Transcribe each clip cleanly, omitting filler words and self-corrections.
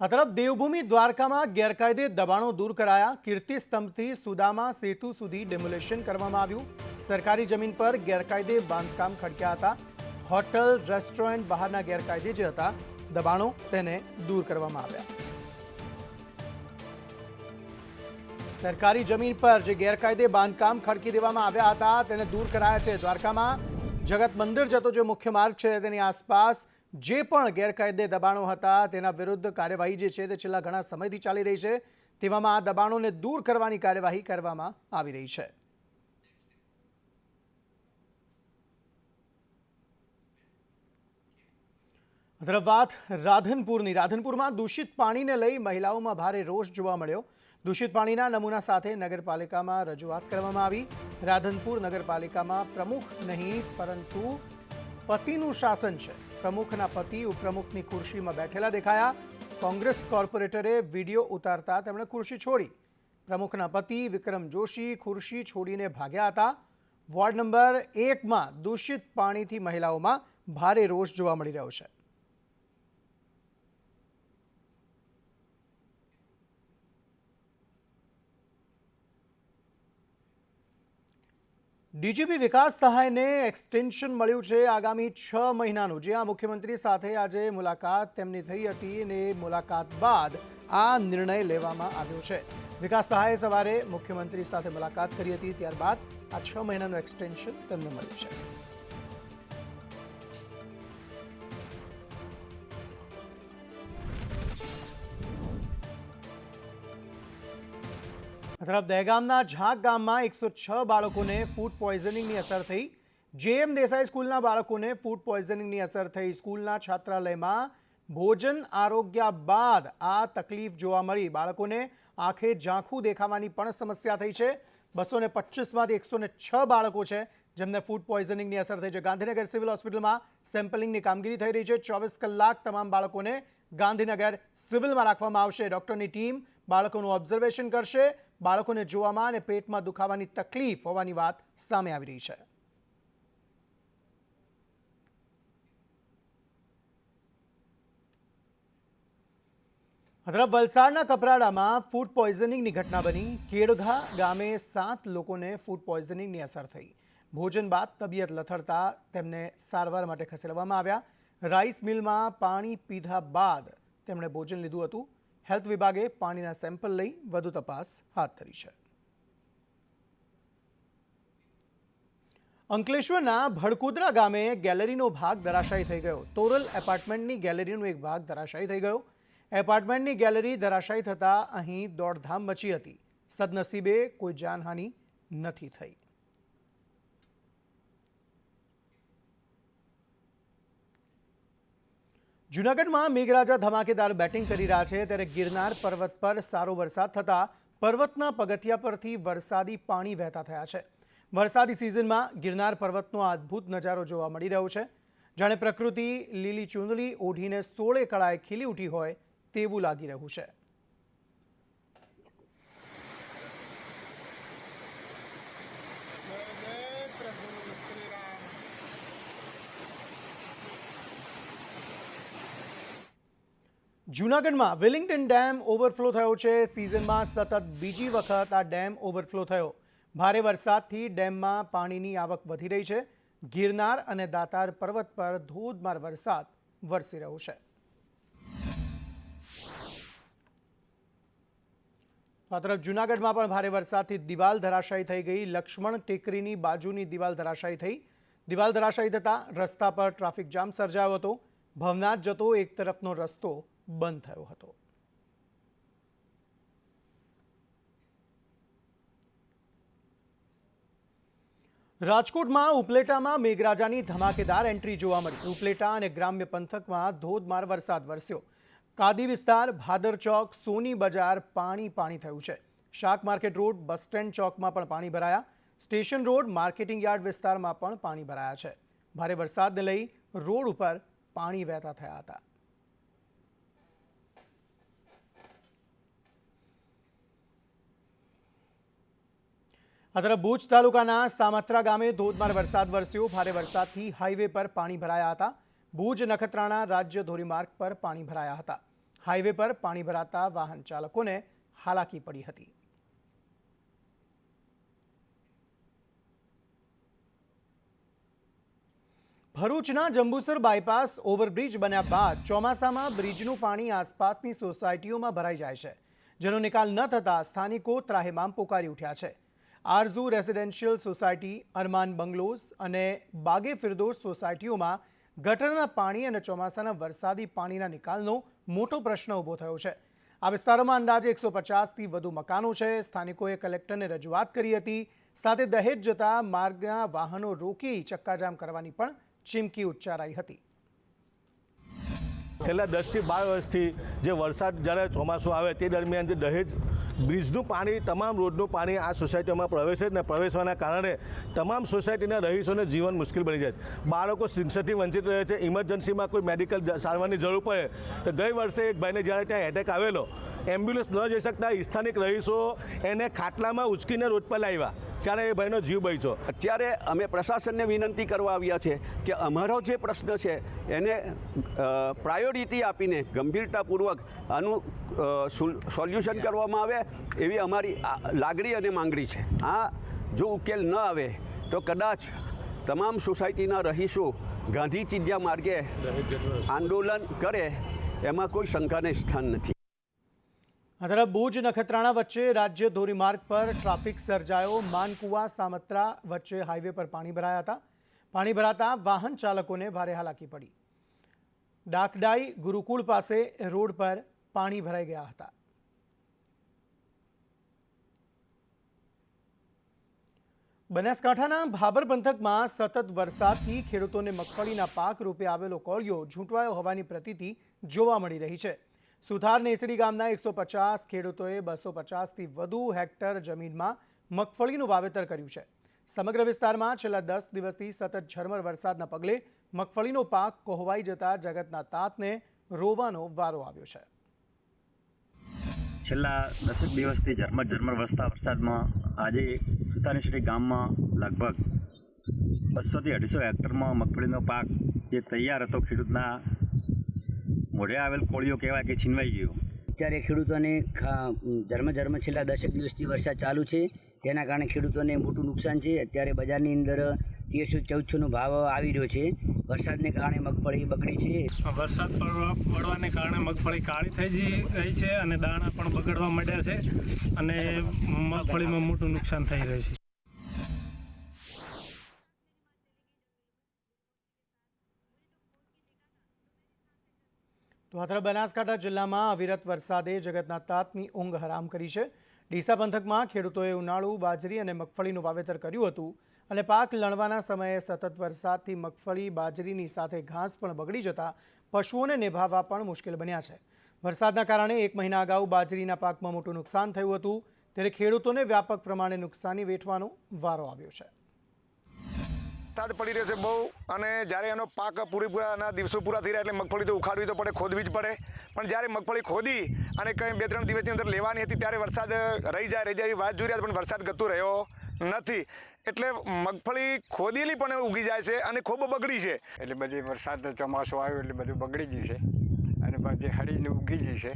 આ તરફ દેવભૂમિ દ્વારકામાં ગેરકાયદે દબાણો દૂર કરાયા। કીર્તિ સ્તંભથી સુદામા સેતુ સુધી ડેમોલેશન કરવામાં આવ્યું। સરકારી જમીન પર ગેરકાયદે બાંધકામ ખડક્યા હતા। હોટલ રેસ્ટોરન્ટ બહારના ગેરકાયદે જે હતા દબાણો તેને દૂર કરવામાં આવ્યા। સરકારી જમીન પર જે ગેરકાયદે બાંધકામ ખડકી દેવામાં આવ્યા હતા તેને દૂર કરાયા છે। દ્વારકામાં જગત મંદિર જતો જે મુખ્ય માર્ગ છે તેની આસપાસ જે પણ ગેરકાયદે દબાણો હતા તેના વિરુદ્ધ કાર્યવાહી જે છે તે છેલ્લા ઘણા સમયથી ચાલી રહી છે। તેવામાં આ દબાણોને દૂર કરવાની કાર્યવાહી કરવામાં આવી રહી છે। તરફ વાત રાધનપુરની। રાધનપુરમાં દૂષિત પાણીને લઈ મહિલાઓમાં ભારે રોષ જોવા મળ્યો। દૂષિત પાણીના નમૂના સાથે નગરપાલિકામાં રજૂઆત કરવામાં આવી। રાધનપુર નગરપાલિકામાં પ્રમુખ નહીં પરંતુ પતિનું શાસન છે। પ્રમુખના પતિ ઉપપ્રમુખની ખુરશીમાં બેઠેલા દેખાયા। કોંગ્રેસ કોર્પોરેટરે વિડીયો ઉતારતા તેમણે ખુરશી છોડી। પ્રમુખના પતિ વિક્રમ જોશી ખુરશી છોડીને ભાગ્યા હતા। વોર્ડ નંબર 1માં દૂષિત પાણીથી મહિલાઓમાં ભારે રોષ જોવા મળી રહ્યો છે। ડીજીપી વિકાસ સહાયને એક્સટેન્શન મળ્યું છે આગામી 6 મહિનાનું। જ્યાં મુખ્યમંત્રી સાથે આજે મુલાકાત તેમની થઈ હતી અને મુલાકાત બાદ આ નિર્ણય લેવામાં આવ્યો છે। વિકાસ સહાયે સવારે મુખ્યમંત્રી સાથે મુલાકાત કરી હતી, ત્યારબાદ આ 6 મહિનાનું એક્સટેન્શન તેમને મળ્યું છે। તરફ દહેગામના ઝાંક ગામમાં 106 બાળકોને ફૂડ પોઈઝનિંગની અસર થઈ। જેએમ દેસાઈ સ્કૂલના બાળકોને ફૂડ પોઈઝનિંગની અસર થઈ। સ્કૂલના છાત્રાલયમાં ભોજન આરોગ્યા બાદ આ તકલીફ જોવા મળી। બાળકોને આંખે ઝાંખું દેખાવાની પણ સમસ્યા થઈ છે। 225માંથી 106 બાળકો છે જેમને ફૂડ પોઈઝનિંગની અસર થઈ છે। ગાંધીનગર સિવિલ હોસ્પિટલમાં સેમ્પલિંગની કામગીરી થઈ રહી છે। 24 કલાક તમામ બાળકોને ગાંધીનગર સિવિલમાં રાખવામાં આવશે। ડોક્ટરની ટીમ બાળકોનું ઓબ્ઝર્વેશન કરશે। બાળકોને જોવામાં અને પેટમાં દુખાવાની તકલીફ હોવાની વાત સામે આવી રહી છે। તરફ વલસાડના કપરાડામાં ફૂડ પોઈઝનિંગની ઘટના બની। કેડઘા ગામે 7 લોકોને ફૂડ પોઈઝનિંગની અસર થઈ। ભોજન બાદ તબિયત લથડતા તેમને સારવાર માટે ખસેડવામાં આવ્યા। રાઈસ મિલમાં પાણી પીધા બાદ તેમણે ભોજન લીધું હતું। હેલ્થ વિભાગે પાણીના સેમ્પલ લઈ વધુ તપાસ હાથ ધરી છે। અંકલેશ્વરના ભડકુદરા ગામે ગેલેરીનો ભાગ ધરાશાયી થઈ ગયો। તોરલ એપાર્ટમેન્ટની ગેલેરીનો એક ભાગ ધરાશાયી થઈ ગયો। એપાર્ટમેન્ટની ગેલેરી ધરાશાયી થતાં અહીં દોડધામ મચી હતી। સદનસીબે કોઈ જાનહાનિ નથી થઈ। જૂનાગઢમાં મેઘરાજા ધમાકેદાર બેટિંગ કરી રહ્યા છે ત્યારે ગિરનાર પર્વત પર સારો વરસાદ થતાં પર્વતના પગથિયા પરથી વરસાદી પાણી વહેતા થયા છે। વરસાદી સિઝનમાં ગિરનાર પર્વતનો આ અદ્ભુત નજારો જોવા મળી રહ્યો છે। જાણે પ્રકૃતિ લીલી ચૂંદડી ઓઢીને 16 કળાએ ખીલી ઉઠી હોય તેવું લાગી રહ્યું છે। જૂનાગઢમાં વેલિંગ્ટન ડેમ ઓવરફ્લો થયો છે। સિઝનમાં સતત બીજી વખત આ ડેમ ઓવરફ્લો થયો। ભારે વરસાદથી ડેમમાં પાણીની આવક વધી રહી છે। ગિરનાર અને દાતાર પર્વત પર ધોધમાર વરસાદ વરસી રહ્યો છે। આ તરફ જૂનાગઢમાં પણ ભારે વરસાદથી દિવાલ ધરાશાયી થઈ ગઈ। લક્ષ્મણ ટેકરીની બાજુની દિવાલ ધરાશાયી થઈ। દિવાલ ધરાશાયી થતાં રસ્તા પર ટ્રાફિક જામ સર્જાયો હતો। ભવનાથ જતો એક તરફનો રસ્તો બંધ થયો હતો। રાજકોટમાં ઉપલેટામાં મેઘરાજાની ધમાકેદાર એન્ટ્રી જોવા મળી। ઉપલેટા અને ગ્રામ્ય પંથકમાં ધોધમાર વરસાદ વરસ્યો। કાદી વિસ્તાર, ભાદર ચોક, સોની બજાર પાણી પાણી થયું છે। શાક માર્કેટ રોડ, બસ સ્ટેન્ડ ચોકમાં પણ પાણી ભરાયા। સ્ટેશન રોડ, માર્કેટિંગ યાર્ડ વિસ્તારમાં પણ પાણી ભરાયા છે। ભારે વરસાદને લઈ રોડ ઉપર પાણી વહેતા થયા હતા। આ તરફ ભુજ તાલુકાના સામત્રા ગામે ધોધમાર વરસાદ વરસ્યો। ભારે વરસાદથી હાઈવે પર પાણી ભરાયા હતા। ભુજ નખત્રાણા રાજ્ય ધોરીમાર્ગ પર પાણી ભરાયા હતા। હાઈવે પર પાણી ભરાતા વાહન ચાલકોને હાલાકી પડી હતી। ભરૂચના જંબુસર બાયપાસ ઓવરબ્રિજ બન્યા બાદ ચોમાસામાં બ્રિજનું પાણી આસપાસની સોસાયટીઓમાં ભરાઈ જાય છે, જેનો નિકાલ ન થતાં સ્થાનિકો ત્રાહિમામ પોકારી ઉઠ્યા છે। આરઝુ રેસિડેન્શિયલ સોસાયટી, અરમાન બંગલોઝ અને બાગે ફિરદોસ સોસાયટીઓમાં ગટરના પાણી અને ચોમાસાના વરસાદી પાણીના નિકાલનો મોટો પ્રશ્ન ઊભો થયો છે। આ વિસ્તારોમાં અંદાજે 150થી વધુ મકાનો છે। સ્થાનિકોએ કલેક્ટરને રજૂઆત કરી હતી, સાથે દહેજ જતા માર્ગના વાહનો રોકી ચક્કાજામ કરવાની પણ ચીમકી ઉચ્ચારાઈ હતી। છેલ્લા 10થી 12 વર્ષથી જે વરસાદ જ્યારે ચોમાસું આવે તે દરમિયાન જે દહેજ બ્રિજનું પાણી, તમામ રોડનું પાણી આ સોસાયટીઓમાં પ્રવેશે ને પ્રવેશવાના કારણે તમામ સોસાયટીના રહીશોને જીવન મુશ્કેલ બની જાય છે। બાળકો શિક્ષણથી વંચિત રહે છે। ઇમરજન્સીમાં કોઈ મેડિકલ સારવારની જરૂર પડે તો ગઈ વર્ષે એક ભાઈને જ્યારે ત્યાં એટેક આવેલો, એમ્બ્યુલન્સ ન જઈ શકતા સ્થાનિક રહીશો એને ખાટલામાં ઉચકીને રોડ પર લાવ્યા, ત્યારે એ ભાઈનો જીવ બચ્યો। અત્યારે અમે પ્રશાસનને વિનંતી કરવા આવ્યા છે કે અમારો જે પ્રશ્ન છે એને પ્રાયોરિટી આપીને ગંભીરતાપૂર્વક આનું સોલ્યુશન કરવામાં આવે એવી અમારી લાગણી અને માંગણી છે। આ જો ઉકેલ ન આવે તો કદાચ તમામ સોસાયટીના રહીશો ગાંધી ચિંધ્યા માર્ગે આંદોલન કરે એમાં કોઈ શંકાને સ્થાન નથી। આ તરફ ભુજ નખત્રાણા વચ્ચે રાજ્ય ધોરીમાર્ગ પર ટ્રાફિક સર્જાયો। માનકુવા સામત્રા વચ્ચે હાઈવે પર પાણી ભરાયા હતા। પાણી ભરાતા વાહન ચાલકોને ભારે હાલાકી પડી। ડાકડાઈ ગુરુકુળ પાસે રોડ પર પાણી ભરાઈ ગયા હતા। બનાસકાંઠાના ભાબર પંથકમાં સતત વરસાદથી ખેડૂતોને મગફળીના પાક રૂપે આવેલો કોળિયો ઝૂંટવાયો હોવાની પ્રતીતિ જોવા મળી રહી છે। સુથાર નેસડી ગામના 150 ખેડૂતોએ 250થી વધુ હેક્ટર જમીનમાં મગફળીનું વાવેતર કર્યું છે। સમગ્ર વિસ્તારમાં છેલ્લા 10 દિવસથી સતત ઝરમર વરસાદના પગલે મગફળીનો પાક કોહવાઈ જતા જગતના તાતને રોવાનો વારો આવ્યો છે। છેલ્લા 10 દિવસથી ઝરમર વરસાદમાં આજે સુથાર નેસડી ગામમાં લગભગ 200થી 250 હેક્ટરમાં મગફળીનો પાક જે તૈયાર હતો, ખેડૂતના મોઢે આવેલ કોળિયો કહેવાય કે છીનવાઈ ગયો। અત્યારે ખેડૂતોને ઝરમર છેલ્લા 10 દિવસથી વરસાદ ચાલુ છે, તેના કારણે ખેડૂતોને મોટું નુકસાન છે। અત્યારે બજારની અંદર 1300-1400નો ભાવ આવી રહ્યો છે। વરસાદને કારણે મગફળી બગડી છે। વરસાદ પડવાને કારણે મગફળી કાળી થઈ ગઈ છે અને દાણા પણ બગડવા માંડ્યા છે અને મગફળીમાં મોટું નુકસાન થઈ રહ્યું છે। તો આ તરફ બનાસકાંઠા જિલ્લામાં અવિરત વરસાદે જગતના તાતની ઊંઘ હરામ કરી છે। ડીસા પંથકમાં ખેડૂતોએ ઉનાળુ બાજરી અને મગફળીનું વાવેતર કર્યું હતું અને પાક લણવાના સમયે સતત વરસાદથી મગફળી, બાજરીની સાથે ઘાસ પણ બગડી જતા પશુઓને નિભાવવા પણ મુશ્કેલ બન્યા છે। વરસાદના કારણે 1 મહિના અગાઉ બાજરીના પાકમાં મોટું નુકસાન થયું હતું, ત્યારે ખેડૂતોને વ્યાપક પ્રમાણે નુકસાની વેઠવાનો વારો આવ્યો છે। વરસાદ પડી રહ્યો છે બહુ, અને જ્યારે એનો પાક પૂરેપૂરાના દિવસો પૂરા થઈ રહ્યા એટલે મગફળી તો ઉખાડવી તો પડે, ખોદવી જ પડે। પણ જ્યારે મગફળી ખોદી અને કંઈ 2-3 દિવસની અંદર લેવાની હતી ત્યારે વરસાદ રહી જાય એવી વાત જોઈ રહ્યા, પણ વરસાદ ગતો રહ્યો નથી, એટલે મગફળી ખોદેલી પણ ઉગી જાય છે અને ખૂબ બગડી છે। એટલે બધી વરસાદ ચોમાસું આવ્યું એટલે બધું બગડી ગયું છે અને બધી હળીને ઉગી ગઈ છે,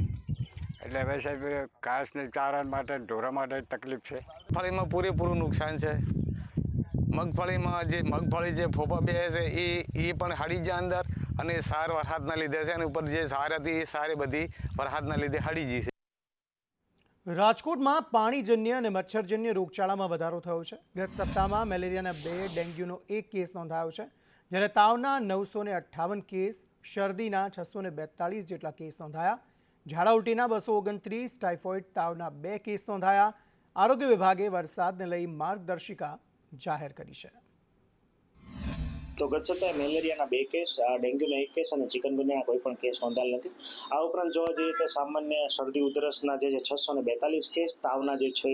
એટલે હવે સાહેબ ઘાસને ચારા માટે, ઢોરા માટે તકલીફ છે। મગફળીમાં પૂરેપૂરું નુકસાન છે। મગફળીમાં જે મગફળી ફોફા બે છે એ પણ હળી જાય અંદર, અને સાર વરસાદના લીધે છે, અને ઉપર જે સાર હતી એ સારી બધી વરસાદના લીધે હળી ગઈ છે। રાજકોટમાં પાણીજન્ય અને મચ્છરજન્ય રોગચાળામાં વધારો થયો છે। ગત સપ્તાહમાં મેલેરિયાના 2, ડેન્ગ્યુનો 1 કેસ નોંધાયો છે, જ્યારે તાવના 958 કેસ, શરદીના 642 જેટલા કેસ નોંધાયા। ઝાડા ઉલટીના 229, ટાઇફોઇડ તાવના 2 કેસ નોંધાયા। આરોગ્ય વિભાગે વરસાદને લઈ માર્ગદર્શિકા જાહેર કરી છે। તો ગત સપ્તાહે મેલેરિયાના 2 કેસ, ડેન્ગ્યુના 1 કેસ અને ચિકનગુનિયાના કોઈ પણ કેસ નોંધાયેલ નથી। આ ઉપરાંત જોવા જઈએ તો સામાન્ય શરદી ઉધરસના જે 642 કેસ, તાવના જે છે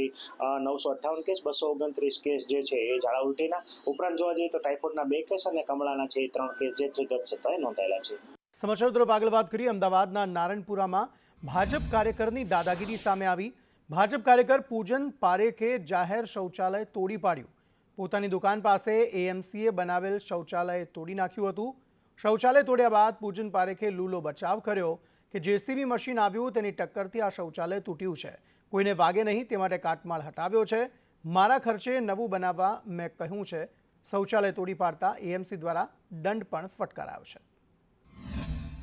958 કેસ, 229 કેસ જે છે એ ઝાડા ઉલટીના, ઉપરાંત જોવા જઈએ તો ટાઇફોઇડના 2 કેસ અને કમળાના છે 3 કેસ જે છે ગત સપ્તાહે નોંધાયેલા છે। સમાચાર તરફ આગળ વાત કરીએ। અમદાવાદના નારણપુરામાં ભાજપ કાર્યકરની દાદાગીરી સામે આવી। ભાજપ કાર્યકર પૂજન પારેખે જાહેર શૌચાલય તોડી પાડ્યું। પોતાની દુકાન પાસે એએમસીએ બનાવેલ શૌચાલય તોડી નાખ્યું હતું। શૌચાલય તોડ્યા બાદ પૂજન પારેખે લૂલો બચાવ કર્યો કે જેસીબી મશીન આવ્યું તેની ટક્કરથી આ શૌચાલય તૂટ્યું છે. કોઈને વાગે નહીં તે માટે કાટમાળ હટાવ્યો છે. મારા ખર્ચે નવું બનાવવા મેં કહ્યું છે. શૌચાલય તોડી પાડતા એએમસી દ્વારા દંડ પણ ફટકારાયો છે.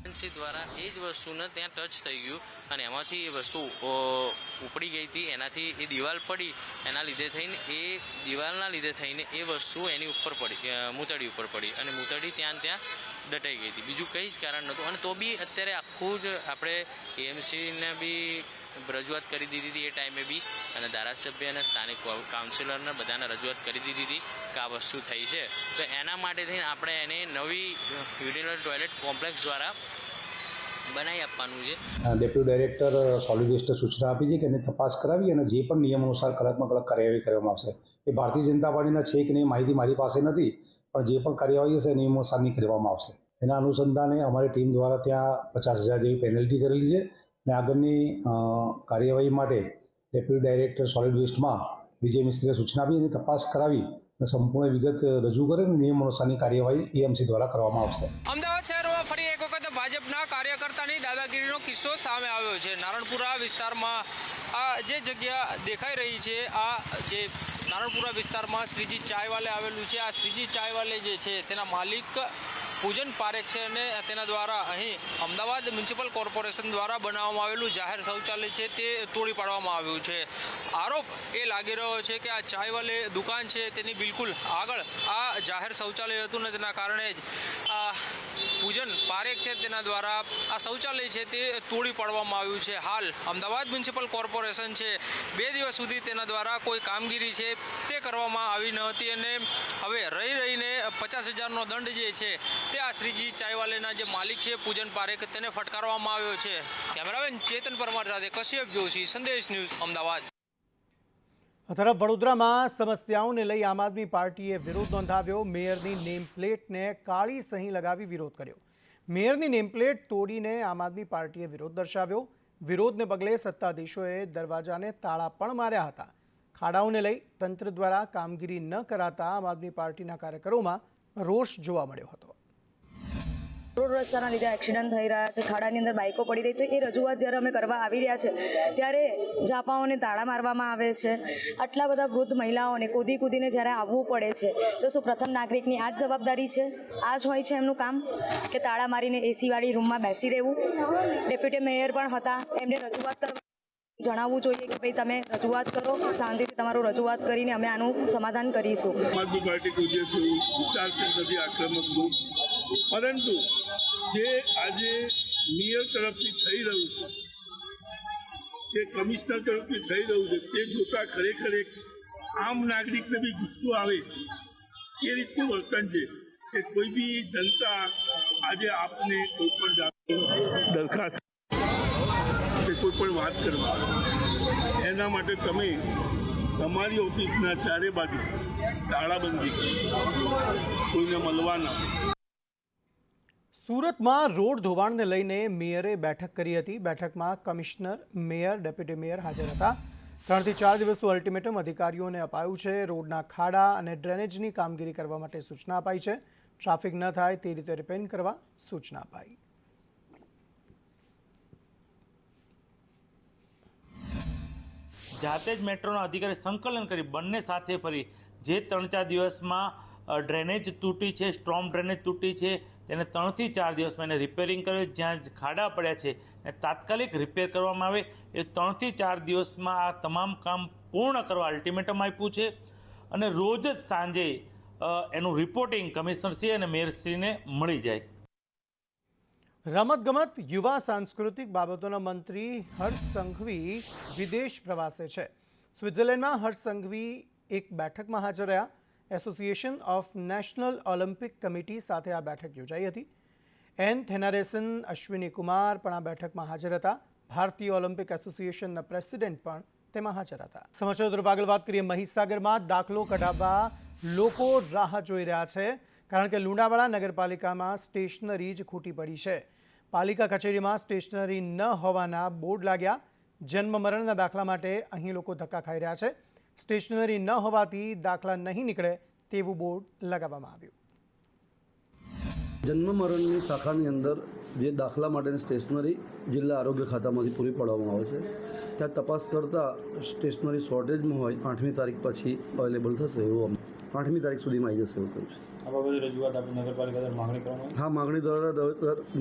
એજન્સી દ્વારા એ જ વસ્તુને ત્યાં ટચ થઈ ગયું અને એમાંથી એ વસ્તુ ઉપડી ગઈ હતી. એનાથી એ દિવાલ પડી, એના લીધે થઈને એ દિવાલના લીધે થઈને એ વસ્તુ એની ઉપર પડી, મૂતળી ઉપર પડી અને મૂતળી ત્યાં દટાઈ ગઈ હતી. બીજું કંઈ જ કારણ નહોતું. અને તો બી અત્યારે આખું જ આપણે એએમસીને બી રજૂઆત કરી દીધી હતી એ ટાઈમે બી, અને ધારાસભ્ય અને સ્થાનિક કાઉન્સિલરને બધાને રજૂઆત કરી દીધી હતી કે આ વસ્તુ થઈ છે. તો એના માટે થઈને આપણે એને નવી યુટિલિટી ટોયલેટ કોમ્પ્લેક્સ દ્વારા બનાવી આપવાનું છે. ડેપ્યુટી ડાયરેક્ટર સોલિડ વેસ્ટે સૂચના આપી છે કે એની તપાસ કરાવી અને જે પણ નિયમ અનુસાર કડકમાં કડક કાર્યવાહી કરવામાં આવશે. એ ભારતીય જનતા પાર્ટીના છે કે નહીં માહિતી મારી પાસે નથી, પણ જે પણ કાર્યવાહી હશે નિયમ અનુસારની કરવામાં આવશે. એના અનુસંધાને અમારી ટીમ દ્વારા ત્યાં 50,000 જેવી પેનલ્ટી કરેલી છે અને આગળની કાર્યવાહી માટે ડેપ્યુટી ડાયરેક્ટર સોલિડ વેસ્ટમાં વિજય મિસ્ત્રીએ સૂચના આપી એની તપાસ કરાવી અને સંપૂર્ણ વિગત રજૂ કરે અને નિયમ અનુસારની કાર્યવાહી એએમસી દ્વારા કરવામાં આવશે. અમદાવાદ શહેરમાં ફરી એક વખત ભાજપના કાર્યકર્તાની દાદાગીરીનો કિસ્સો સામે આવ્યો છે. નારણપુરા વિસ્તારમાં આ જે જગ્યા દેખાઈ રહી છે, આ જે નારણપુરા વિસ્તારમાં શ્રીજી ચાયવાલે આવેલું છે. આ શ્રીજી ચાયવાલે જે છે તેના માલિક પૂજન પારેખ છે અને તેના દ્વારા અહીં અમદાવાદ મ્યુનિસિપલ કોર્પોરેશન દ્વારા બનાવવામાં આવેલું જાહેર શૌચાલય છે તે તોડી પાડવામાં આવ્યું છે. આરોપ એ લાગી રહ્યો છે કે આ ચાયવાલે દુકાન છે તેની બિલકુલ આગળ આ જાહેર શૌચાલય હતું ને તેના કારણે જ આ પૂજન પારેખ છે તેના દ્વારા આ શૌચાલય છે તે તોડી પાડવામાં આવ્યું છે. હાલ અમદાવાદ મ્યુનિસિપલ કોર્પોરેશન છે 2 દિવસ સુધી તેના દ્વારા કોઈ કામગીરી છે તે કરવામાં આવી ન હતી અને હવે રહીને 50,000નો દંડ જે છે તે આ શ્રીજી ચાયવાલેના જે માલિક છે પૂજન પારેખ તેને ફટકારવામાં આવ્યો છે. કેમેરામેન ચેતન પરમાર સાથે કશ્યપ જોશી, સંદેશ ન્યૂઝ, અમદાવાદ. આ તરફ વડોદરામાં સમસ્યાઓને લઈ આમ આદમી પાર્ટીએ વિરોધ નોંધાવ્યો. મેયરની નેમ પ્લેટને કાળી સહી લગાવી વિરોધ કર્યો. મેયરની નેમ પ્લેટ તોડીને આમ આદમી પાર્ટીએ વિરોધ દર્શાવ્યો. વિરોધને પગલે સત્તાધીશોએ દરવાજાને તાળા પણ માર્યા હતા. ખાડાઓને લઈ તંત્ર દ્વારા કામગીરી ન કરાતા આમ આદમી પાર્ટીના કાર્યકરોમાં રોષ જોવા મળ્યો હતો. રોડ રસ્તાના લીધે એક્સિડન્ટ થઈ રહ્યા છે, ખાડાની અંદર બાઇકો પડી રહી, તો એ રજૂઆત જ્યારે અમે કરવા આવી રહ્યા છે ત્યારે ઝાપાઓને તાળા મારવામાં આવે છે. આટલા બધા વૃદ્ધ મહિલાઓને કૂદીને જ્યારે આવવું પડે છે તો શું પ્રથમ નાગરિકની આ જ જવાબદારી છે? આ જ હોય છે એમનું કામ કે તાળા મારીને એસીવાળી રૂમમાં બેસી રહેવું? ડેપ્યુટી મેયર પણ હતા, એમને રજૂઆત કરવા જણાવવું જોઈએ કે ભાઈ તમે રજૂઆત કરો, શાંતિથી તમારું રજૂઆત કરીને અમે આનું સમાધાન કરીશું. આમ આદમી પાર્ટી કોઈ જે છે વિચારતી નથી આક્રમક ગ્રુપ, પરંતુ જે આજે મેયર તરફથી થઈ રહ્યું છે, કે કમિશનર તરફથી થઈ રહ્યું છે, તે જોતા ખરેખર એક આમ નાગરિકને બી ગુસ્સો આવે એ રીતનું વર્તન છે કે કોઈ બી જનતા આજે આપને કોઈ પણ જાતની દરખાસ્ત કે કોઈ પણ વાત કરવા એના માટે તમે તમારી ઓફિસના ચારે બાજુ તાળાબંધી કરો, કોઈને મળવાના. સુરતમાં રોડ ધોવાણને લઈને મેયરે બેઠક કરી હતી. બેઠકમાં કમિશનર, મેયર, ડેપ્યુટી મેયર હાજર હતા. 3 થી 4 દિવસનું અલ્ટિમેટમ અધિકારીઓને અપાયું છે. રોડના ખાડા અને ડ્રેનેજની કામગીરી કરવા માટે સૂચના અપાઈ છે. ટ્રાફિક ન થાય તે રીતે રિપેર કરવા સૂચના અપાઈ. જાતે જ મેટ્રોના અધિકારી સંકલન કરી બંને સાથે ફરી જે 3-4 દિવસમાં ડ્રેનેજ તૂટી છે, સ્ટ્રોમ ડ્રેનેજ તૂટી છે, તેને 3 થી 4 દિવસમાં એને રિપેરિંગ કરે. જ્યાં ખાડા પડ્યા છે એ તાત્કાલિક રિપેર કરવામાં આવે. એ 3 થી 4 દિવસમાં આ તમામ કામ પૂર્ણ કરવા અલ્ટિમેટમ આપ્યું છે અને રોજ જ સાંજે એનું રિપોર્ટિંગ કમિશનરશ્રી અને મેયરશ્રીને મળી જાય. રમતગમત, યુવા સાંસ્કૃતિક બાબતોના મંત્રી હર્ષ સંઘવી વિદેશ પ્રવાસે છે. સ્વિટ્ઝરલેન્ડમાં હર્ષ સંઘવી એક બેઠકમાં હાજર રહ્યા. Association of national Olympic committee સાથે આ બેઠક યોજાઈ હતી. એન થેનારેસન, અશ્વિની કુમાર પણ આ બેઠકમાં હાજર હતા. ભારતીય ઓલિમ્પિક એસોસિએશનના પ્રેસિડેન્ટ પણ તેમાં હાજર હતા. સમાચાર તરફ આગળ વાત કરીએ. મહીસાગરમાં દાખલો કઢાવવા લોકો રાહ જોઈ રહ્યા છે, કારણ કે લુણાવાડા નગરપાલિકામાં સ્ટેશનરી જ ખૂટી પડી છે. પાલિકા કચેરીમાં સ્ટેશનરી ન હોવાના બોર્ડ લાગ્યા. જન્મ મરણના દાખલા માટે અહીં લોકો ધક્કા ખાઈ રહ્યા છે. સ્ટેશનરી ન હોવાથી દાખલા નહીં નીકળે તેવું બોર્ડ લગાવવામાં આવ્યું. જન્મ મરણની શાખાની અંદર જે દાખલા માટેની સ્ટેશનરી જિલ્લા આરોગ્ય ખાતામાંથી પૂરી પાડવામાં આવે છે. ત્યાં તપાસ કરતાં સ્ટેશનરી શોર્ટેજમાં હોય 8મી તારીખ પછી અવેલેબલ થશે એવું 8મી તારીખ સુધીમાં આવી જશે એવું કહ્યું છે. આ બાબતે રજૂઆત આપી નગરપાલિકા દ્વારા માંગણી કરવામાં હા, માંગણી દ્વારા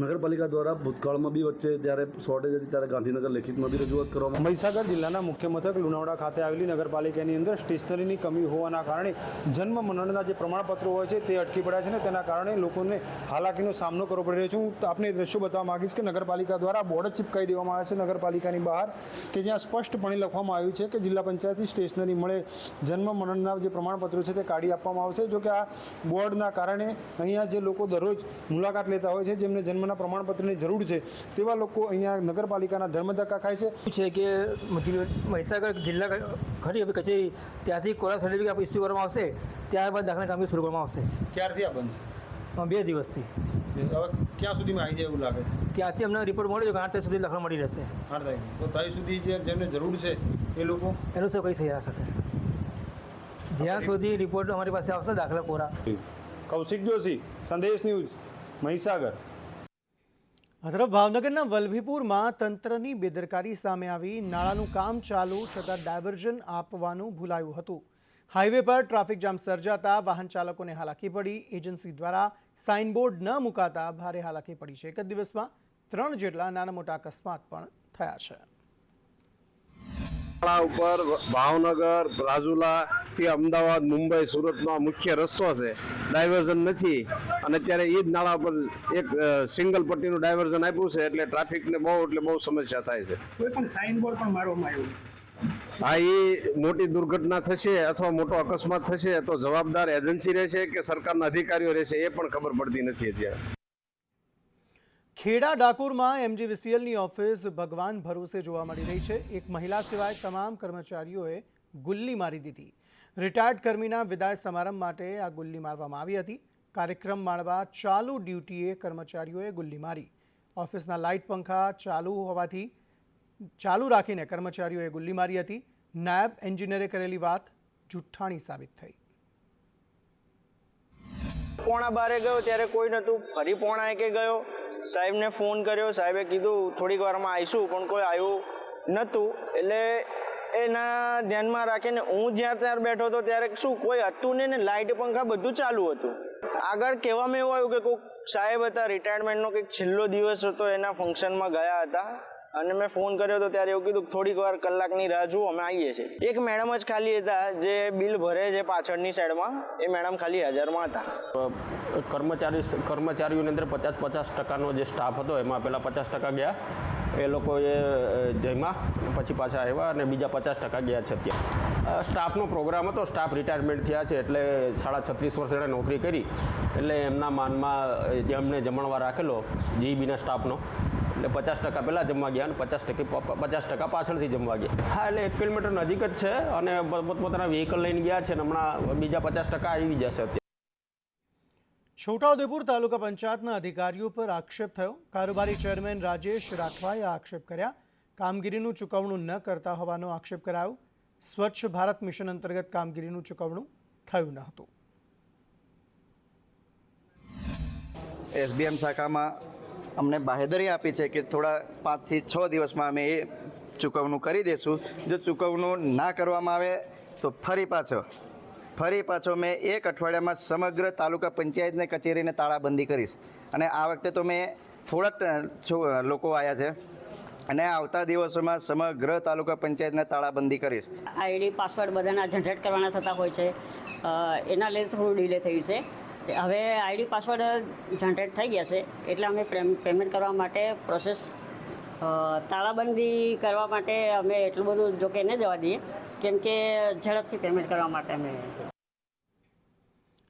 નગરપાલિકા દ્વારા ભૂતકાળમાં બી વચ્ચે જ્યારે શોર્ટેજ હતી ત્યારે ગાંધીનગર લેખિતમાં બી રજૂઆત કરવામાં. મહીસાગર જિલ્લાના મુખ્ય મથક લુણાવાડા ખાતે આવેલી નગરપાલિકાની અંદર સ્ટેશનરીની કમી હોવાના કારણે જન્મ મરણના જે પ્રમાણપત્રો હોય છે તે અટકી પડ્યા છે ને તેના કારણે લોકોને હાલાકીનો સામનો કરવો પડી રહ્યો છે. હું આપને દ્રશ્યો બતાવવા માગીશ કે નગરપાલિકા દ્વારા બોર્ડ ચિપકાવી દેવામાં આવ્યા છે નગરપાલિકાની બહાર કે જ્યાં સ્પષ્ટપણે લખવામાં આવ્યું છે કે જિલ્લા પંચાયતની સ્ટેશનરી મળે જન્મ મરણના જે પ્રમાણપત્રો છે તે કાઢી આપવામાં આવશે. જો કે આ બોર્ડના કારણે અહીંયા જે લોકો દરરોજ મુલાકાત લેતા હોય છે જેમને જન્મના પ્રમાણપત્રની જરૂર છે તેવા લોકો અહીંયા નગરપાલિકાના ધર્મધક્કા ખાય છે કે મહીસાગર જિલ્લા ખરી કચેરી ત્યાંથી કોરા સર્ટિફિકેટ ઇસ્યુ કરવામાં આવશે, ત્યારબાદ દાખલા કામગીરી શરૂ કરવામાં આવશે. ક્યારથી આ બંધ છે? 2 દિવસથી. હવે ક્યાં સુધીમાં આવી જાય એવું લાગે છે? ત્યાંથી અમને રિપોર્ટ મળ્યો કે 8 તારીખ સુધી દાખલા મળી રહેશે. 8 તારીખ તો તારીખ સુધી જેમને જરૂર છે એ લોકો એનું સૌ કહી ના શકે જ્યાં સુધી રિપોર્ટ અમારી પાસે આવશે દાખલા કોરા. કૌશિક જોશી, સંદેશ ન્યૂઝ, મહીસાગર. આ તરફ ભાવનગરના વલભીપુરમાં તંત્રની બેદરકારી સામે આવી. નાળાનું કામ ચાલુ છતાં ડાયવર્ઝન આપવાનું ભૂલાયું હતું. હાઈવે પર ટ્રાફિક જામ સર્જાતા વાહન ચાલકોને હાલાકી પડી. એજન્સી દ્વારા સાઇનબોર્ડ ન મુકાતા ભારે હાલાકી પડી છે. એક જ દિવસમાં 3 જેટલા નાના મોટા અકસ્માત પણ થયા છે. ઉપર ભાવનગર, રાજુલાથી અમદાવાદ, મુંબઈ, સુરતનો મુખ્ય રસ્તો છે, ડાયવર્ઝન નથી અને અત્યારે એ જ નાળા પર એક સિંગલ પટ્ટીનું ડાયવર્ઝન આપ્યું છે એટલે ટ્રાફિકને બહુ સમસ્યા થાય છે. કોઈ પણ સાઇનબોર્ડ પણ મારવામાં આવ્યું. હા, એ મોટી દુર્ઘટના થશે અથવા મોટો અકસ્માત થશે તો જવાબદાર એજન્સી રહેશે કે સરકારના અધિકારીઓ રહેશે એ પણ ખબર પડતી નથી અત્યારે. ખેડા ડાકોરમાં MGVCLની ઓફિસ ભગવાન ભરોસે જોવા મળી રહી છે. એક મહિલા સિવાય તમામ કર્મચારીઓએ ગુલ્લી મારી દીધી. રિટાયર્ડ કર્મીના વિદાય સમારંભ માટે આ ગુલ્લી મારવામાં આવી હતી. કાર્યક્રમ માણવા ચાલુ ડ્યુટીએ કર્મચારીઓએ ગુલ્લી મારી. ઓફિસના લાઇટ પંખા ચાલુ રાખીને કર્મચારીઓએ ગુલ્લી મારી હતી. નાયબ એન્જિનિયરે કરેલી વાત જુઠ્ઠાણી સાબિત થઈ. 11:15 ગયો ત્યારે કોઈ નહોતું. ફરી 11:45 ગયો, સાહેબને ફોન કર્યો, સાહેબે કીધું થોડીક વારમાં આવીશું, પણ કોઈ આવ્યું નહોતું. એટલે એના ધ્યાનમાં રાખીને હું જ્યાં ત્યાં બેઠો હતો ત્યારે શું કોઈ હતું નહીં ને લાઇટ પંખા બધું ચાલુ હતું. આગળ કહેવામાં એવું આવ્યું કે કોઈ સાહેબ હતા, રિટાયરમેન્ટનો કંઈક છેલ્લો દિવસ હતો, એના ફંક્શનમાં ગયા હતા અને મેં ફોન કર્યો હતો ત્યારે એવું કીધું થોડીક વાર કલાકની રાહ જુઓ, અમે આવીએ છીએ. એક મેડમ જ ખાલી હતા જે બિલ ભરે છે પાછળની સાઈડમાં, એ મેડમ ખાલી હાજરમાં હતા. કર્મચારીઓની અંદર 50% જે સ્ટાફ હતો એમાં પહેલાં 50% ગયા, એ લોકોએ જમ્યા પછી પાછા આવ્યા અને બીજા 50% ગયા છે. અત્યારે સ્ટાફનો પ્રોગ્રામ હતો, સ્ટાફ રિટાયરમેન્ટ થયા છે એટલે 36 વર્ષ એણે નોકરી કરી એટલે એમના માનમાં એમને જમણવાર રાખેલો જીબીના સ્ટાફનો, એટલે 50% પહેલાં જમવા ગયા અને 50% પાછળથી જમવા ગયા. હા, એટલે 1 કિલોમીટર નજીક જ છે અને પોતપોતાના વ્હીકલ લઈને ગયા છે અને હમણાં બીજા 50% આવી જશે. અત્યારે છોટાઉદેપુર તાલુકા પંચાયતના અધિકારીઓ પર આક્ષેપ થયો. કારોબારી ચેરમેન રાજેશ રાઠવાએ આક્ષેપ કર્યા. કામગીરીનું ચૂકવણું ન કરતા હોવાનો આક્ષેપ કરાયો. સ્વચ્છ ભારત મિશન અંતર્ગત કામગીરીનું ચૂકવણું થયું ન હતું. SBM શાખામાં અમને બાહેધરી આપી છે કે થોડા 5 થી 6 દિવસમાં અમે એ ચૂકવણું કરી દઈશું. જો ચૂકવણું ના કરવામાં આવે તો ફરી પાછો મેં 1 અઠવાડિયામાં સમગ્ર તાલુકા પંચાયતને કચેરીને તાળાબંધી કરીશ. અને આ વખતે તો મેં થોડા લોકો આવ્યા છે અને આવતા દિવસોમાં સમગ્ર તાલુકા પંચાયતને તાળાબંધી કરીશ. ID પાસવર્ડ બધાના જનરેટ કરવાના થતા હોય છે, એના લીધે થોડું ડિલે થયું છે. હવે ID પાસવર્ડ જનરેટ થઈ ગયા છે એટલે અમે પેમેન્ટ કરવા માટે પ્રોસેસ તાળાબંધી કરવા માટે અમે એટલું બધું જોકે ન જવા દઈએ, કેમ કે ઝડપથી પેમેન્ટ કરવા માટે અમે.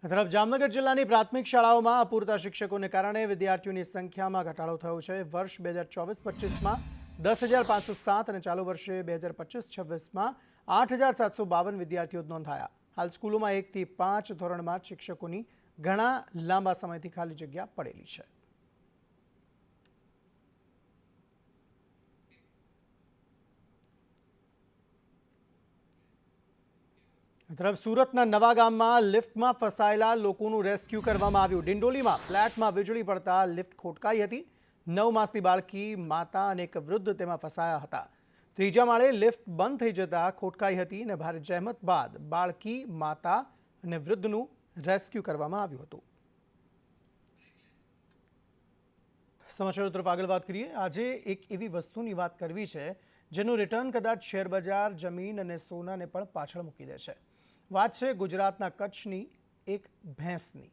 તરફ જામનગર જિલ્લાની પ્રાથમિક શાળાઓમાં અપૂરતા શિક્ષકોને કારણે વિદ્યાર્થીઓની સંખ્યામાં ઘટાડો થયો છે. વર્ષ 2024-25માં 10,507 અને ચાલુ વર્ષે 2025-26માં 8,752 વિદ્યાર્થીઓ નોંધાયા. હાલ સ્કૂલોમાં 1 થી 5 ધોરણમાં શિક્ષકોની ઘણા લાંબા સમયથી ખાલી જગ્યા પડેલી છે. તરફ સુરતના નવા ગામમાં લિફ્ટમાં ફસાયેલા લોકોનું રેસ્ક્યુ કરવામાં આવ્યું. ડિંડોલીમાં ફ્લેટમાં વીજળી પડતા લિફ્ટ ખોટકાઈ હતી. 9 માસની બાળકી, માતા અને એક વૃદ્ધ તેમાં ફસાયા હતા. ત્રીજા માળે લિફ્ટ બંધ થઈ જતા ખોટકાઈ હતી અને ભારે જહેમત બાદ બાળકી, માતા અને વૃદ્ધનું રેસ્ક્યુ કરવામાં આવ્યું હતું. સમાચારો તરફ આગળ વાત કરીએ. આજે એક એવી વસ્તુની વાત કરવી છે જેનું રિટર્ન કદાચ શેરબજાર, જમીન અને સોનાને પણ પાછળ મૂકી દે છે. વાત છે ગુજરાતના કચ્છની એક ભેંસની.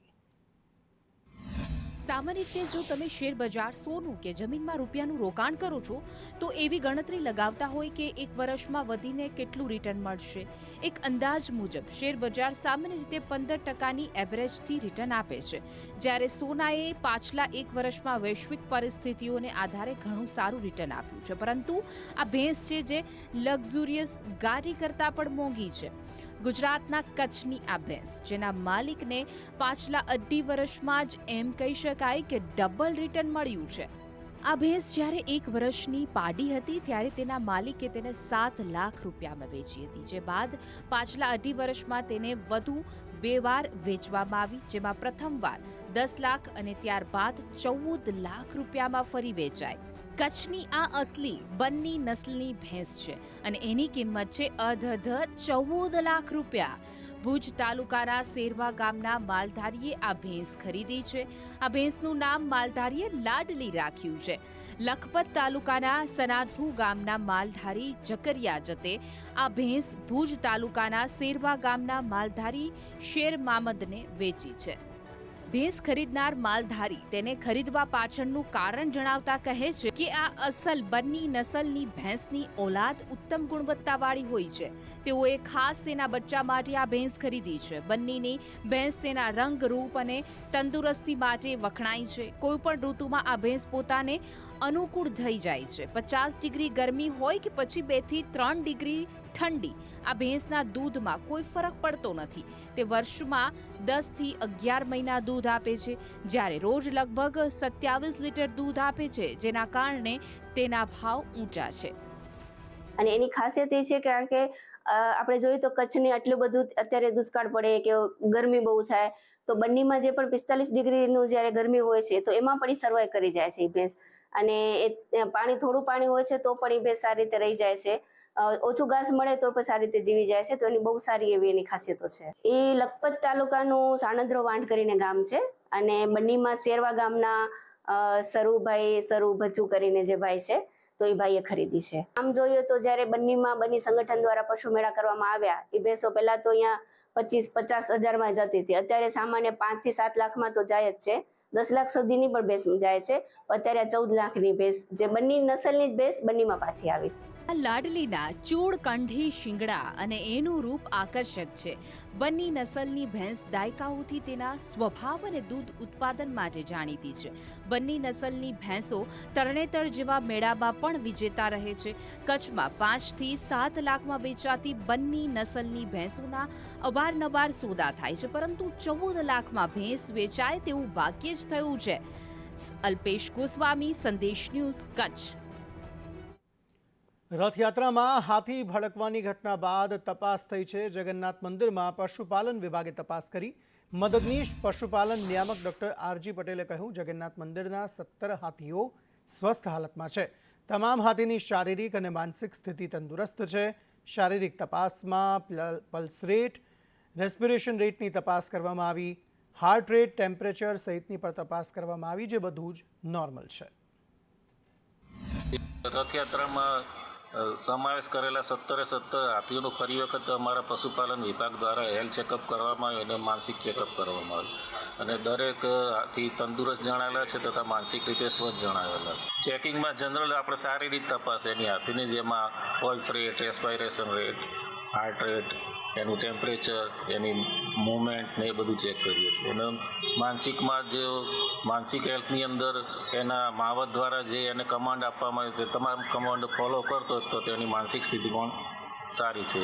સામાન્ય રીતે જો તમે શેર બજાર, સોનું કે જમીનમાં રૂપિયાનું રોકાણ કરો છો તો એવી ગણતરી લગાવતા હોય કે એક વર્ષમાં વધીને કેટલું રિટર્ન મળશે. એક અંદાજ મુજબ શેર બજાર સામાન્ય રીતે 15%ની એવરેજથી રિટર્ન આપે છે, જ્યારે સોનાએ પાછલા એક વર્ષમાં વૈશ્વિક પરિસ્થિતિઓને આધારે ઘણું સારું રિટર્ન આપ્યું છે. પરંતુ આ ભેંસ છે જે લક્ઝુરિયસ ગાડી કરતાં પણ મોંઘી છે. ગુજરાતના કચ્છની આ ભેંસ, જેના માલિકને પાછલા 2.5 વર્ષમાં જ એમ કહી શકાય કે ડબલ રિટર્ન મળ્યું છે. આ ભેંસ જ્યારે 1 વર્ષની પાડી હતી ત્યારે તેના માલિકે તેને 7 લાખ રૂપિયામાં વેચી હતી, જે બાદ પાછલા 2.5 વર્ષમાં તેને વધુ 2 વાર વેચવામાં આવી, જેમાં પ્રથમ વાર 10 લાખ અને ત્યારબાદ 14 લાખ રૂપિયામાં ફરી વેચાઈ. કચ્છની આ અસલી બન્ની નસ્લની ભેંસ છે અને એની કિંમત છે અધધ 14 લાખ રૂપિયા. ભુજ તાલુકાના સેરવા ગામના માલધારીએ આ ભેંસ ખરીદી છે. આ ભેંસનું નામ માલધારીએ લાડલી રાખ્યું છે. લખપત તાલુકાના સનાધ્રુ ગામના માલધારી જકરિયા જતે આ ભેંસ ભુજ તાલુકાના સેરવા ગામના માલધારી શેર મામદને વેચી છે. ભેંસ ખરીદનાર માલધારી તેને ખરીદવા પાછળનું કારણ જણાવતા કહે છે કે આ અસલ બન્ની નસલની ભેંસની ઓલાદ ઉત્તમ ગુણવત્તાવાળી હોય છે. તેઓએ ખાસ તેના બચ્ચા માટે આ ભેંસ ખરીદી છે. બન્નીની ભેંસ તેના રંગ, રૂપ અને તંદુરસ્તી માટે વખણાય છે. કોઈ પણ ઋતુમાં આ ભેંસ પોતાને અનુકૂળ થઈ જાય છે. 50 ડિગ્રી ગરમી હોય કે પછી 2 થી 3 ડિગ્રી ઠંડી, આ ભેંસના દૂધમાં કોઈ ફરક પડતો નથી. તે વર્ષમાં 10 થી 11 મહિના દૂધ આપે છે, જ્યારે રોજ લગભગ 27 લીટર દૂધ આપે છે, જેના કારણે તેના ભાવ ઊંચા છે. અને એની ખાસિયત એ છે કારણ કે આપણે જોઈએ તો કચ્છને આટલું બધું અત્યારે દુષ્કાળ પડે કે ગરમી બહુ થાય તો બન્નીમાં જે પણ 45 ડિગ્રીનું જ્યારે ગરમી હોય છે તો એમાં પણ એ સર્વાઈવ કરી જાય છે એ ભેંસ. અને એ પાણી, થોડું પાણી હોય છે તો પણ એ ભેંસ સારી રીતે રહી જાય છે. ઓછું ઘાસ મળે તો પણ સારી રીતે જીવી જાય છે. તો એની બહુ સારી એવી એની ખાસિયતો છે. એ લખપત તાલુકાનું સાણંદ્રો વાંઢ કરીને ગામ છે અને બન્નીમાં શેરવા ગામના સરુ ભચુ કરીને જે ભાઈ છે તો એ ભાઈએ ખરીદી છે. આમ જોઈએ તો જ્યારે બન્નીમાં બન્ની સંગઠન દ્વારા પશુ મેળા કરવામાં આવ્યા, એ ભેંસો પહેલા તો અહીંયા 25-50 હજારમાં જતી હતી. અત્યારે સામાન્ય 5 થી 7 લાખમાં તો જાય જ છે. 10 લાખ સુધીની પણ ભેંસ જાય છે. અત્યારે 14 લાખની ભેંસ, જે બન્ની નસલની જ ભેંસ બન્નીમાં પાછી આવી છે. આ લાડલીના ચૂળ કંઠી શિંગડા અને એનું રૂપ આકર્ષક છે. બન્ની નસલની ભેંસ દાયકાઓથી તેના સ્વભાવ અને દૂધ ઉત્પાદન માટે જાણીતી છે. બન્ની નસલની ભેંસો તરણેતર જેવા મેળામાં પણ વિજેતા રહે છે. કચ્છમાં 5 થી 7 લાખમાં વેચાતી બન્ની નસલની ભેંસોના અવારનવાર સોદા થાય છે, પરંતુ 14 લાખમાં ભેંસ વેચાય તેવું ભાગ્ય જ થયું છે. અલ્પેશ ગોસ્વામી, સંદેશ ન્યૂઝ, કચ્છ. રથયાત્રામાં હાથી ભડકવાની ઘટના બાદ તપાસ થઈ છે. જગન્નાથ મંદિરમાં પશુપાલન વિભાગે તપાસ કરી. મદદનીશ પશુપાલન નિયામક ડોક્ટર આરજી પટેલે કહ્યું, જગન્નાથ મંદિરના 17 હાથીઓ સ્વસ્થ હાલતમાં છે. તમામ હાથીની શારીરિક અને માનસિક સ્થિતિ તંદુરસ્ત છે. શારીરિક તપાસમાં પલ્સ રેટ, રેસ્પિરેશન રેટની તપાસ કરવામાં આવી. હાર્ટ રેટ, ટેમ્પરેચર સહિતની પણ તપાસ કરવામાં આવી, જે બધું જ નોર્મલ છે. રથયાત્રામાં સમાવેશ કરેલા 17 હાથીઓનું ફરી વખત અમારા પશુપાલન વિભાગ દ્વારા હેલ્થ ચેકઅપ કરવામાં આવ્યું અને માનસિક ચેકઅપ કરવામાં આવ્યું અને દરેક હાથી તંદુરસ્ત જણાવેલા છે તથા માનસિક રીતે સ્વસ્થ જણાવેલા છે. ચેકિંગમાં જનરલ આપણે શારીરિક તપાસ એની હાથીની, જેમાં pulse rate, respiration rate, heart rate, એનું ટેમ્પરેચર, એની મૂવમેન્ટ ને એ બધું ચેક કરીએ છીએ. અને માનસિકમાં જે માનસિક હેલ્થની અંદર એના માવત દ્વારા જે એને કમાન્ડ આપવામાં આવે છે, તમામ કમાન્ડ ફોલો કરતો તો તેની માનસિક સ્થિતિ પણ સારી છે.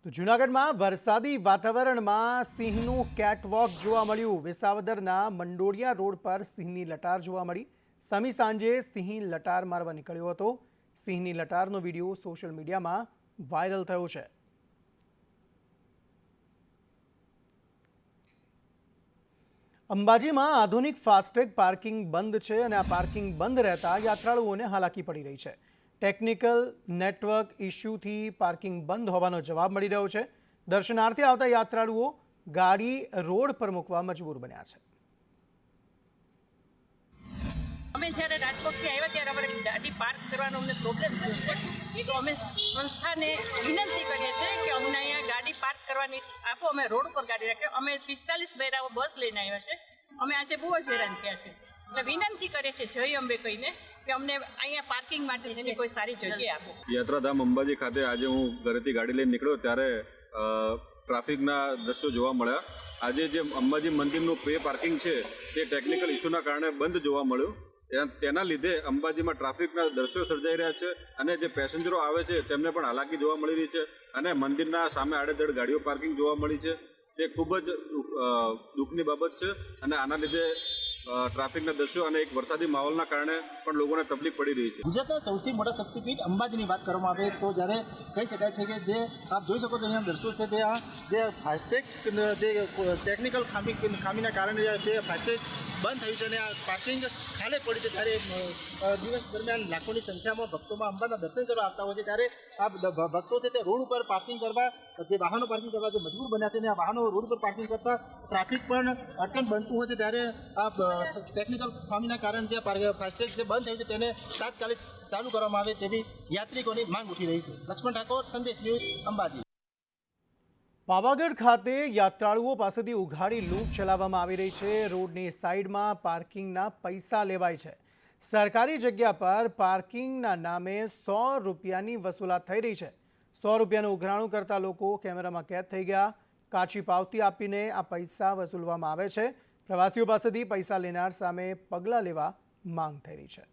તો જૂનાગઢમાં વરસાદી વાતાવરણમાં સિંહનું કેટવોક જોવા મળ્યું. વિસાવદરના મંડોળિયા રોડ પર સિંહની લટાર જોવા મળી. સમી સાંજે સિંહ લટાર મારવા નીકળ્યો હતો. સિંહની લટારનો વિડીયો સોશિયલ મીડિયામાં વાયરલ થયો છે. અંબાજીમાં આધુનિક ફાસ્ટેગ પાર્કિંગ બંધ છે અને આ પાર્કિંગ બંધ રહેતા યાત્રાળુઓને હાલાકી પડી રહી છે. ટેકનિકલ નેટવર્ક ઇસ્યુથી પાર્કિંગ બંધ હોવાનો જવાબ મળી રહ્યો છે. દર્શનાર્થે આવતા યાત્રાળુઓ ગાડી રોડ પર મૂકવા મજબૂર બન્યા છે. અમે જ્યારે રાજકોટથી આવ્યા ત્યારે અમારે ગાડી પાર્ક કરવાનો અમને પ્રોબ્લેમ થયો છે, તો અમે સંસ્થાને વિનંતી કરીએ છીએ કે અમને અહીંયા ગાડી પાર્ક કરવાની આપો. અમે રોડ ઉપર ગાડી રાખીએ. અમે 45 બૈરાઓ બસ લઈને આવ્યા છે. અમે આજે બહુ જ હેરાન થયા છે. એટલે વિનંતી કરીએ છીએ જય અંબે કહીને કે અમને અહીંયા પાર્કિંગ માટેની કોઈ સારી જગ્યા આપો. યાત્રાધામ અંબાજી ખાતે આજે હું ઘરેથી ગાડી લઈને નીકળ્યો ત્યારે ટ્રાફિકના દ્રશ્યો જોવા મળ્યા. આજે જે અંબાજી મંદિરનું પે પાર્કિંગ છે તે ટેકનિકલ ઇસ્યુના કારણે બંધ જોવા મળ્યું. તેના લીધે અંબાજીમાં ટ્રાફિકના દ્રશ્યો સર્જાઈ રહ્યા છે અને જે પેસેન્જરો આવે છે તેમને પણ હાલાકી જોવા મળી રહી છે અને મંદિરના સામે આડેધડ ગાડીઓ પાર્કિંગ જોવા મળી છે. તે ખૂબ જ દુઃખની બાબત છે અને આના લીધે ટ્રાફિકના દ્રશ્યો અને એક વરસાદી માહોલના કારણે પણ લોકોને તકલીફ પડી રહી છે. ગુજરાતના સૌથી મોટા શક્તિપીઠ અંબાજીની વાત કરવામાં આવે તો જ્યારે કહી શકાય છે કે જે આપ જોઈ શકો છો અહીંયા દ્રશ્યો છે તે આ જે ફાસ્ટેગ જે ટેકનિકલ ખામીના કારણે જે ફાસ્ટેગ બંધ થયું છે અને આ પાર્કિંગ ખાને પડી છે, ત્યારે દિવસ દરમિયાન લાખોની સંખ્યામાં ભક્તોમાં અંબાના દર્શન કરવા આવતા હોય છે, ત્યારે આ ભક્તો છે તે રોડ ઉપર પાર્કિંગ કરવા, જે વાહનો પાર્કિંગ કરવા જે મજબૂર બન્યા છે અને આ વાહનો રોડ ઉપર પાર્કિંગ કરતા ટ્રાફિક પણ અડચણ બનતું હોય છે. ત્યારે આ ટેકનિકલ ખામીના કારણે જે ફાસ્ટેગ જે બંધ થયું છે તેને તાત્કાલિક ચાલુ કરવામાં આવે તેવી યાત્રિકોની માંગ ઉઠી રહી છે. લક્ષ્મણ ઠાકોર, સંદેશ ન્યૂઝ, અંબાજી. પાવાગઢ ખાતે યાત્રાળુઓ પાસેથી ઉઘાડી લૂંટ ચલાવવામાં આવી રહી છે. રોડની સાઈડમાં પાર્કિંગના પૈસા લેવાય છે. સરકારી જગ્યા પર પાર્કિંગના નામે 100 રૂપિયાની વસૂલાત થઈ રહી છે. 100 રૂપિયાનું ઉઘરાણું કરતા લોકો કેમેરામાં કેદ થઈ ગયા. કાચી પાવતી આપીને આ પૈસા વસૂલવામાં આવે છે. પ્રવાસીઓ પાસેથી પૈસા લેનાર સામે પગલાં લેવા માંગ થઈ રહી છે.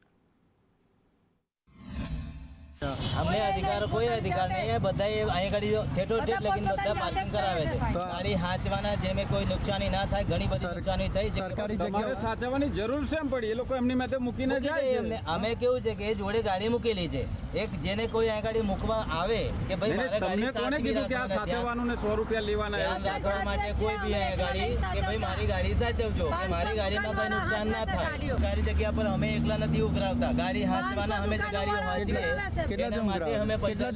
અમને અધિકાર કોઈ અધિકાર નહીં. બધા અહીંયા ગાડી ઠેઠો ઠેઠ લગીને બધા પાર્કિંગ કરાવે છે. ગાડી હાંચવાના જેમે કોઈ નુકસાની ના થાય, ઘણી બધી નુકસાની થઈ છે. સરકારી જગ્યાએ સાચવવાની જરૂર છે એમ પડી એ લોકો એમની માથે મૂકીને જાય છે. અમે કેવું છે કે જોડે ગાડી મૂકેલી છે. એક જેને કોઈ અહીંયા ગાડી મૂકવા આવે કે ભાઈ મારે ગાડી કોને કીધું કે આ સાચવવાનું ને 100 રૂપિયા લેવાના ધ્યાન રાખવા માટે કોઈ બી અહીંયા ગાડી કે ભાઈ મારી ગાડી સાચવજો, મારી ગાડીમાં કોઈ નુકસાન ના થાય. સરકારી જગ્યા પર અમે એકલા નથી ઉઘરાવતા. ગાડી હાંચવાના અમે જે ગાડીઓ હાંચીએ કેટલા જણ પૈસા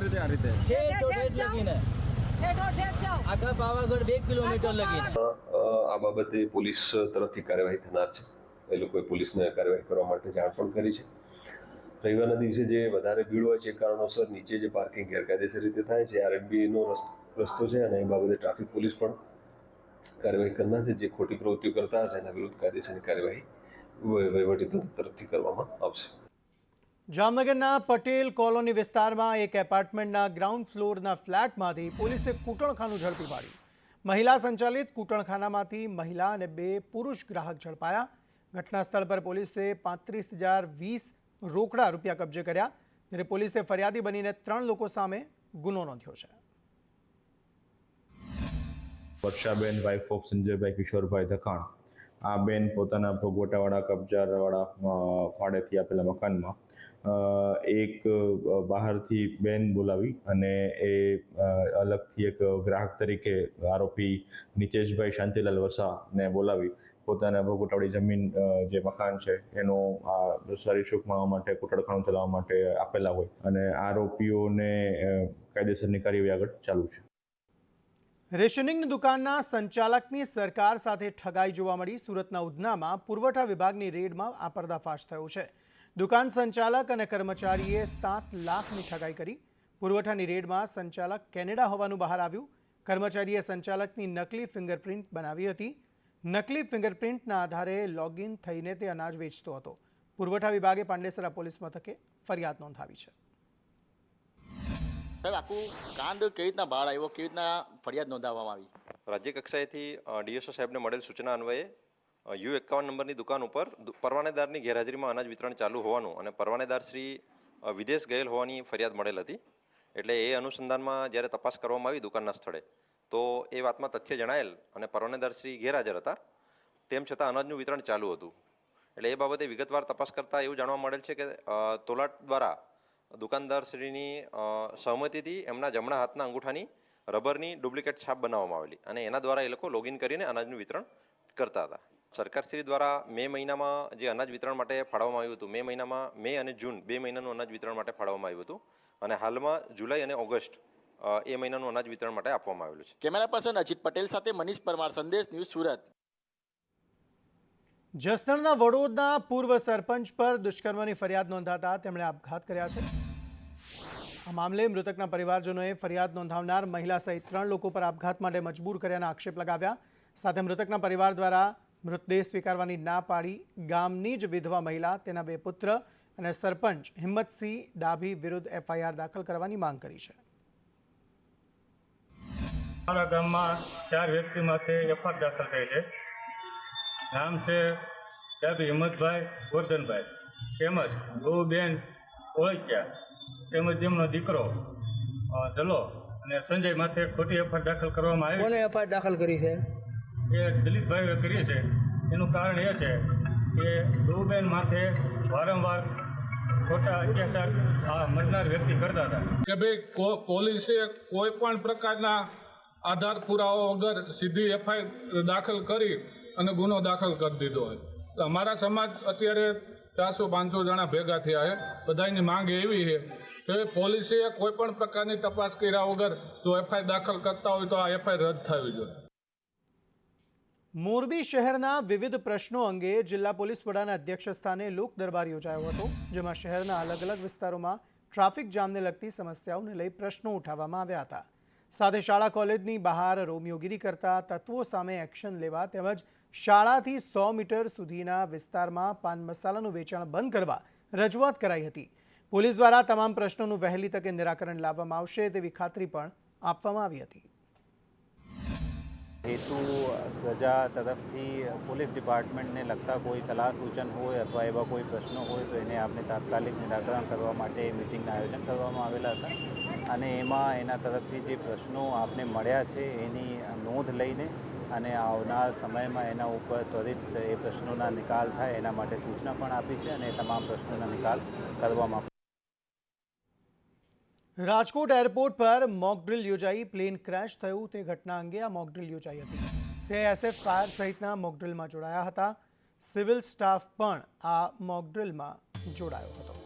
રીતે આ રીતે આખા પાવાગઢ 2 કિલોમીટર લગીને આ બાબતે પોલીસ તરફથી કાર્યવાહી થનાર છે. એ લોકોએ પોલીસને કાર્યવાહી કરવા માટે જાણ પણ કરી છે. રવિવારના દિવસે જે વધારે ભીડ હોય છે કારણોસર નીચે જે પાર્કિંગ ગેરકાયદેસર રીતે થાય છે, આરએમબીનો રસ્તો છે અને એ બાબતે ટ્રાફિક પોલીસ પણ કાર્યવાહી કરનાર છે. જે ખોટી પ્રવૃત્તિઓ કરતા હશે એના વિરુદ્ધ કાયદેસરની કાર્યવાહી વહીવટીતંત્ર તરફથી કરવામાં આવશે. જામનગરના પટેલ કોલોની વિસ્તારમાં એક એપાર્ટમેન્ટના ગ્રાઉન્ડ ફ્લોરના ફ્લેટમાંથી પોલીસે કૂટણખાનું ઝડપી પાડ્યું. મહિલા સંચાલિત કૂટણખાનામાંથી મહિલા અને 2 પુરુષ ગ્રાહક ઝડપાયા. ઘટના સ્થળ પર પોલીસે 35,020 રોકડા રૂપિયા કબજે કર્યા. જ્યારે પોલીસે ફરિયાદી બનીને 3 લોકો સામે ગુનો નોંધ્યો છે. વર્ષાબેન વાઇફ ઓફ સંજયભાઈ કિશોરભાઈ ધકાણ. આ બેન પોતાના ભોગવટાવાળા કબજાવાળા ભાડેથી આપેલા મકાનમાં એક બહારથી બેન બોલાવી અને એ અલગથી એક ગ્રાહક તરીકે આરોપી નીતેશભાઈ શાંતિલાલ વસાને બોલાવી પોતાના ભોગવટાવાળી જમીન જે મકાન છે એનું સારી સુખ મળવા માટે કૂટણખાનું ચલાવવા માટે આપેલા હોય અને આરોપીઓને કાયદેસરની કાર્યવાહી આગળ ચાલુ છે. રેશનિંગની દુકાનના સંચાલકની સરકાર સાથે ઠગાઈ જોવા મળી. સુરતના ઉધનામાં પુરવઠા વિભાગની રેડમાં આ પર્દાફાશ થયો છે. દુકાન સંચાલક અને કર્મચારીએ 7 લાખની ઠગાઈ કરી. પુરવઠાની રેડમાં સંચાલક કેનેડા હોવાનું બહાર આવ્યું. કર્મચારીએ સંચાલકની નકલી ફિંગરપ્રિન્ટ બનાવી હતી. નકલી ફિંગરપ્રિન્ટના આધારે લોગિન થઈને તે અનાજ વેચતો હતો. પુરવઠા વિભાગે પાંડેસરા પોલીસ મથકે ફરિયાદ નોંધાવી છે. સાહેબ, આખું કાંડ કેવી રીતના બહાર આવ્યો, કેવી રીતના ફરિયાદ નોંધાવવામાં આવી? રાજ્ય કક્ષાએથી ડીએસઓ સાહેબને મળેલ સૂચના અન્વયે U51 નંબરની દુકાન ઉપર પરવાનેદારની ગેરહાજરીમાં અનાજ વિતરણ ચાલુ હોવાનું અને પરવાનેદાર શ્રી વિદેશ ગયેલ હોવાની ફરિયાદ મળેલ હતી. એટલે એ અનુસંધાનમાં જ્યારે તપાસ કરવામાં આવી દુકાનના સ્થળે તો એ વાતમાં તથ્ય જણાયેલ અને પરવાનેદાર શ્રી ગેરહાજર હતા. તેમ છતાં અનાજનું વિતરણ ચાલુ હતું. એટલે એ બાબતે વિગતવાર તપાસ કરતાં એવું જાણવા મળેલ છે કે તોલાટ દ્વારા દુકાનદારશ્રીની સહમતિથી એમના જમણા હાથના અંગૂઠાની રબરની ડુપ્લિકેટ છાપ બનાવવામાં આવેલી અને એના દ્વારા એ લોકો લોગિન કરીને અનાજનું વિતરણ કરતા હતા. સરકારશ્રી દ્વારા મે મહિનામાં જે અનાજ વિતરણ માટે ફાળવવામાં આવ્યું હતું, મે મહિનામાં મે અને જૂન 2 મહિનાનું અનાજ વિતરણ માટે ફાળવવામાં આવ્યું હતું અને હાલમાં જુલાઈ અને ઓગસ્ટ એ મહિનાનું અનાજ વિતરણ માટે આપવામાં આવેલું છે. કેમેરા પર્સન અજીત પટેલ સાથે મનીષ પરમાર, સંદેશ ન્યૂઝ, સુરત. જસદણના વડોદના પૂર્વ સરપંચ પર દુષ્કર્મની ફરિયાદ નોંધાતા તેમણે આપઘાત કર્યા છે. આ મામલે મૃતકના પરિવારજનોએ ફરિયાદ નોંધાવનાર મહિલા સહિત 3 લોકો પર આપઘાત માટે મજબૂર કર્યાના આક્ષેપ લગાવ્યા. સાથે મૃતકના પરિવાર દ્વારા મૃતદેહ સ્વીકારવાની ના પાડી ગામની જ વિધવા મહિલા, તેના 2 પુત્ર અને સરપંચ હિંમતસિંહ ડાભી વિરુદ્ધ FIR દાખલ કરવાની માંગ કરી છે. અમારા ગામમાં 4 વ્યક્તિ માથે FIR દાખલ થઈ છે. નામ છે ડાભી હિંમતભાઈ ગોરધનભાઈ, તેમજ ગૌબેન ઓળખ્યા, તેમજ તેમનો દીકરો જલો અને સંજય માથે ખોટી FIR દાખલ કરવામાં આવી. કોને FIR દાખલ કરી છે? એ દલિતભાઈએ કરી છે. એનું કારણ એ છે કે ગૌબેન માથે વારંવાર ખોટા અત્યાચાર આ મરનાર વ્યક્તિ કરતા હતા. કે ભાઈ પોલીસે કોઈ પણ પ્રકારના આધાર પુરાવા વગર સીધી FIR દાખલ કરી અને ગુનો દાખલ કરી દીધો હોય. તો અમારા સમાજ અત્યારે 400-500 જણા ભેગા થયા છે. બધાની માંગ એવી છે કે પોલીસે કોઈ પણ પ્રકારની તપાસ કર્યા વગર જો FIR દાખલ કરતા હોય તો આ FIR રદ થવી જોઈએ. મોરબી શહેરના વિવિધ પ્રશ્નો અંગે જિલ્લા પોલીસ વડાના અધ્યક્ષસ્થાને લોક દરબાર યોજાયો હતો, જેમાં શહેરના અલગ અલગ વિસ્તારોમાં ટ્રાફિક જામને લગતી સમસ્યાઓને લઈ પ્રશ્નો ઉઠાવવામાં આવ્યા હતા. સાથે શાળા કોલેજની બહાર રોમિયોગીરી કરતા તત્વો સામે એક્શન લેવા તેમજ શાળાથી 100 મીટર સુધીના વિસ્તારમાં પાન મસાલાનું વેચાણ બંધ કરવા રજૂઆત કરાઈ હતી. પોલીસ દ્વારા તમામ પ્રશ્નોનું વહેલી તકે નિરાકરણ લાવવામાં આવશે તેવી ખાતરી પણ આપવામાં આવી હતી. હેતુ પ્રજા તરફથી પોલીસ ડિપાર્ટમેન્ટને લગતા કોઈ સલાહ સૂચન હોય અથવા એવા કોઈ પ્રશ્નો હોય તો એને આપણે તાત્કાલિક નિરાકરણ કરવા માટે મિટિંગના આયોજન કરવામાં આવેલા હતા અને એમાં એના તરફથી જે પ્રશ્નો આપને મળ્યા છે એની નોંધ લઈને અને આવનાર સમયમાં એના ઉપર ત્વરિત એ પ્રશ્નોના નિકાલ થાય એના માટે સૂચના પણ આપી છે અને તમામ પ્રશ્નોના નિકાલ કરવામાં. રાજકોટ એરપોર્ટ પર મોકડ્રીલ યોજાઈ પ્લેન ક્રેશ થયું તે ઘટના અંગે આ મોકડ્રીલ યોજાઈ હતી. CISF ફાયર સહિતના મોકડ્રીલમાં જોડાયા હતા. સિવિલ સ્ટાફ પણ આ મોકડ્રીલમાં જોડાયો હતો.